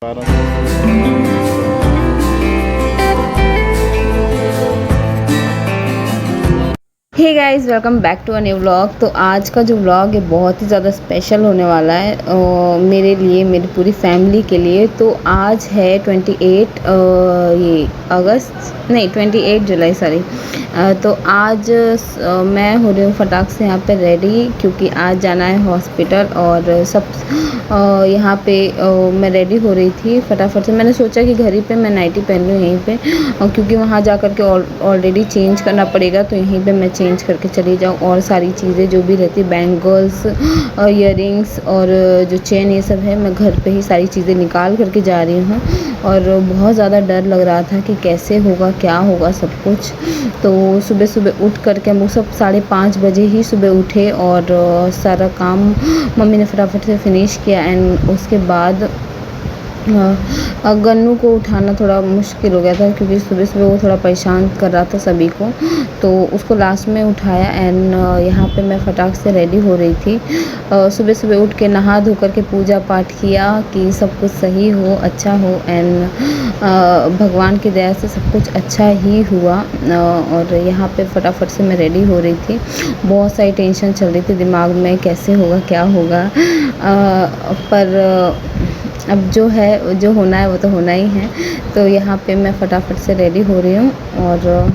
Hey guys, welcome back to a new vlog. तो आज का जो व्लॉग है बहुत ही ज़्यादा स्पेशल होने वाला है मेरे लिए, मेरी पूरी फैमिली के लिए। तो आज है 28 ये अगस्त नहीं 28 जुलाई सॉरी। तो आज मैं हो रही हूँ फटाक से यहाँ पे रेडी, क्योंकि आज जाना है हॉस्पिटल। और सब यहाँ पे मैं रेडी हो रही थी फटाफट से। मैंने सोचा कि घर ही पे मैं नाइटी पहन लूँ यहीं पे, क्योंकि वहाँ जा कर के ऑलरेडी चेंज करना पड़ेगा, तो यहीं पे मैं चेंज करके चली जाऊँ। और सारी चीज़ें जो भी रहती, बैंगल्स, ईयरिंग्स और जो चेन, ये सब है, मैं घर पे ही सारी चीज़ें निकाल करके जा रही हूँ। और बहुत ज़्यादा डर लग रहा था कि कैसे होगा, क्या होगा सब कुछ। तो सुबह सुबह उठ करके हम लोग सब 5:30 बजे ही सुबह उठे, और सारा काम मम्मी ने फटाफट से फिनिश किया। एंड उसके बाद गन्नू को उठाना थोड़ा मुश्किल हो गया था, क्योंकि सुबह सुबह वो थोड़ा परेशान कर रहा था सभी को, तो उसको लास्ट में उठाया। एंड यहाँ पे मैं फटाक से रेडी हो रही थी। सुबह सुबह उठ के नहा धो कर के पूजा पाठ किया कि सब कुछ सही हो, अच्छा हो। एंड भगवान की दया से सब कुछ अच्छा ही हुआ। और यहाँ पे फटाफट से मैं रेडी हो रही थी। बहुत सारी टेंशन चल रही थी दिमाग में, कैसे होगा, क्या होगा। पर अब जो है, जो होना है वो तो होना ही है। तो यहाँ पे मैं फटाफट से रेडी हो रही हूँ, और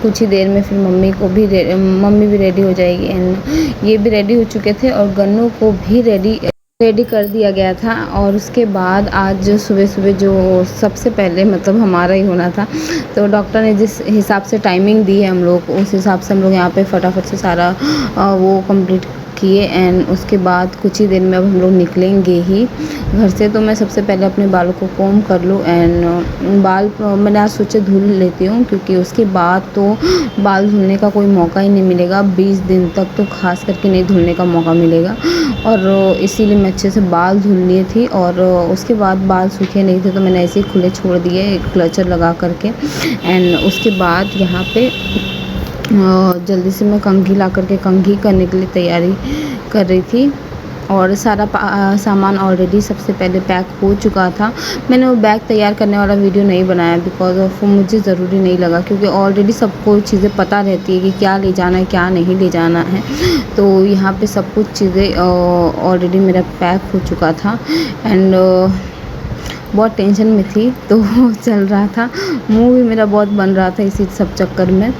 कुछ ही देर में फिर मम्मी भी रेडी हो जाएगी। एंड ये भी रेडी हो चुके थे, और गन्नू को भी रेडी कर दिया गया था। और उसके बाद आज सुबह सुबह जो सबसे पहले मतलब हमारा ही होना था, तो डॉक्टर ने जिस हिसाब से टाइमिंग दी है हम लोग को, उस हिसाब से हम लोग यहाँ पे फटाफट से सारा वो कंप्लीट किए। एंड उसके बाद कुछ ही देर में अब हम लोग निकलेंगे ही घर से। तो मैं सबसे पहले अपने बालों को कोम कर लूँ। एंड बाल मैंने आज सोचा धुल लेती हूँ, क्योंकि उसके बाद तो बाल धुलने का कोई मौका ही नहीं मिलेगा। 20 दिन तक तो खास करके नहीं धुलने का मौका मिलेगा, और इसीलिए मैं अच्छे से बाल धुल लिए थी। और उसके बाद बाल सूखे नहीं थे, तो मैंने ऐसे ही खुले छोड़ दिए एक क्लचर लगा करके। एंड उसके बाद यहाँ पे जल्दी से मैं कंघी ला करके कंघी करने के लिए तैयारी कर रही थी। और सारा सामान ऑलरेडी सबसे पहले पैक हो चुका था। मैंने वो बैग तैयार करने वाला वीडियो नहीं बनाया, बिकॉज ऑफ मुझे ज़रूरी नहीं लगा, क्योंकि ऑलरेडी सबको चीज़ें पता रहती है कि क्या ले जाना है, क्या नहीं ले जाना है। तो यहाँ पे सब कुछ चीज़ें ऑलरेडी मेरा पैक हो चुका था। एंड बहुत टेंशन में थी, तो चल रहा था, मुँह भी मेरा बहुत बन रहा था इसी सब चक्कर में।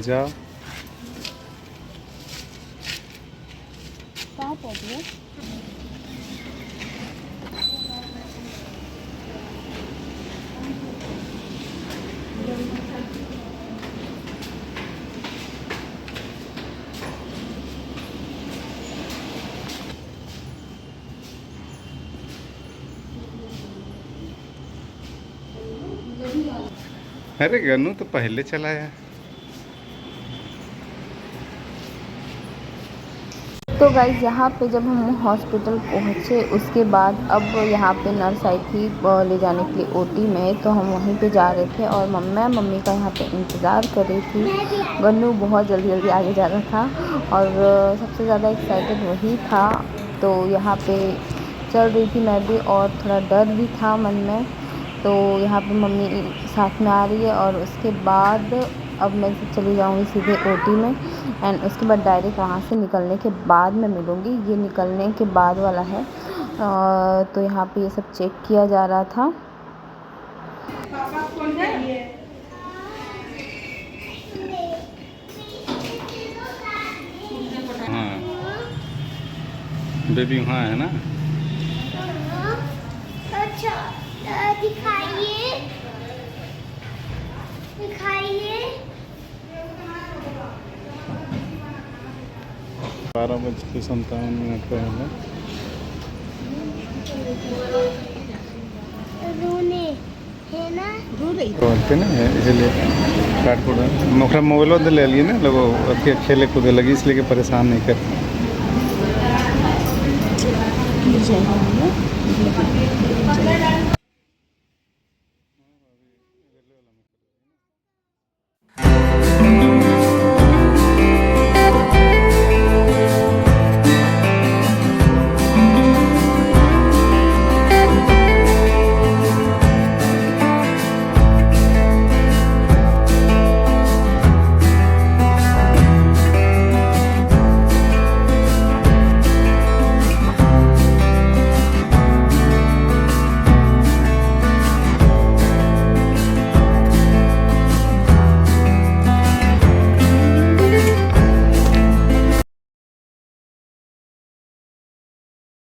जाओ। अरे गन्नू तो पहले चला है। तो गाइस यहाँ पे जब हम हॉस्पिटल पहुँचे उसके बाद अब यहाँ पे नर्स आई थी ले जाने के लिए ओटी में, तो हम वहीं पे जा रहे थे और मम्मी का यहाँ पे इंतज़ार कर रही थी। गन्नू बहुत जल्दी जल्दी आगे जा रहा था और सबसे ज़्यादा एक्साइटेड वही था। तो यहाँ पे चल रही थी मैं भी और थोड़ा डर भी था मन में। तो यहाँ पे मम्मी साथ में आ रही है और उसके बाद अब मैं चली जाऊँगी सीधे ओटी में एंड उसके बाद डायरेक्ट वहाँ से निकलने के बाद मैं मिलूँगी। ये निकलने के बाद वाला है। तो यहाँ पे ये सब चेक किया जा रहा था। हाँ बेबी वहाँ है ना। अच्छा दिखाइए दिखाइए। 12:57 पे है। रोने है ना बोलते ना इसलिए काट कूट मोखरा मोबाइल दे ले लिए ना लोग अथी खेले कूदे लगी इसलिए कि परेशान नहीं करते।